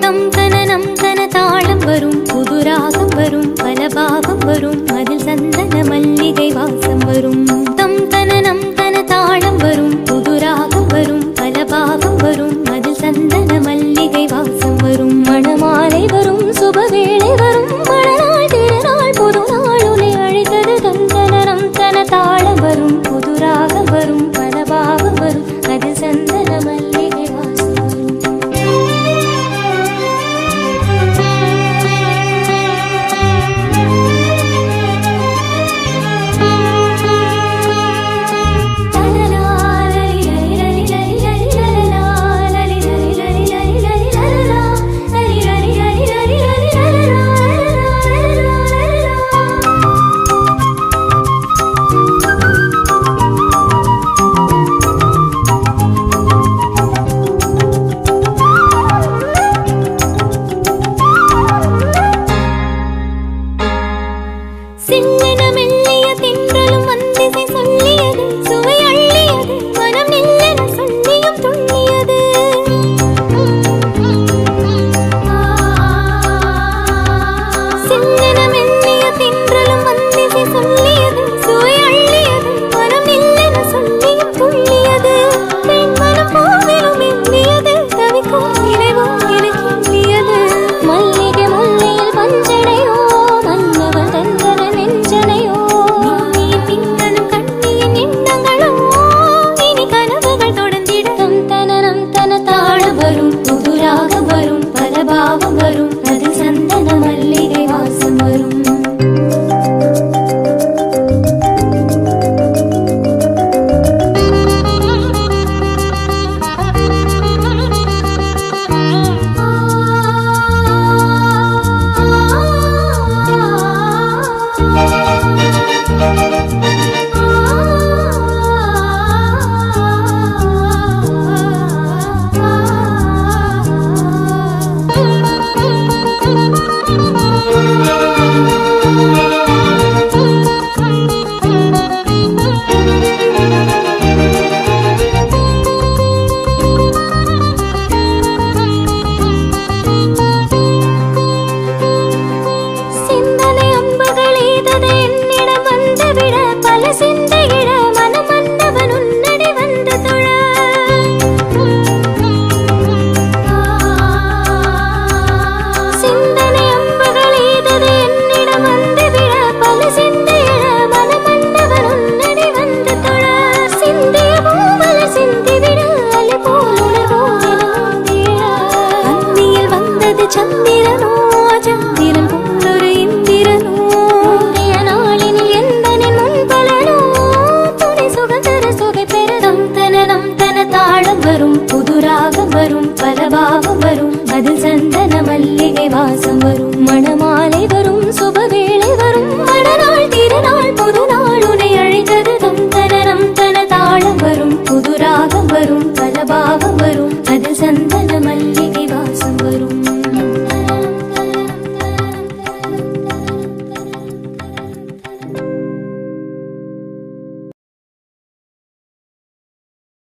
தம் தன நம் தன தாளம் வரும், புது ராகம் வரும், பல பாவம் வரும், அதில் சந்தன மல்லிகை வாசம் வரும். தம் தன நம் தன தாளம் வரும், புது ராகம் வரும், பல பாவம் வரும், அதில் சந்தன மல்லிகை வாசம் வரும். மணமாலை வரும், சுபவேளை வரும், மணநாள் திருநாள் புது நாள் உன்னை அழைத்தது. தம் தன நம் தன தாளம் வரும், புது ராகம் வரும், பல பாவம் வரும், அதில் சந்தன மல்லிகை வாசம் வரும். அதில் சந்தன மல்லிகை வாசம் வரும். மணமா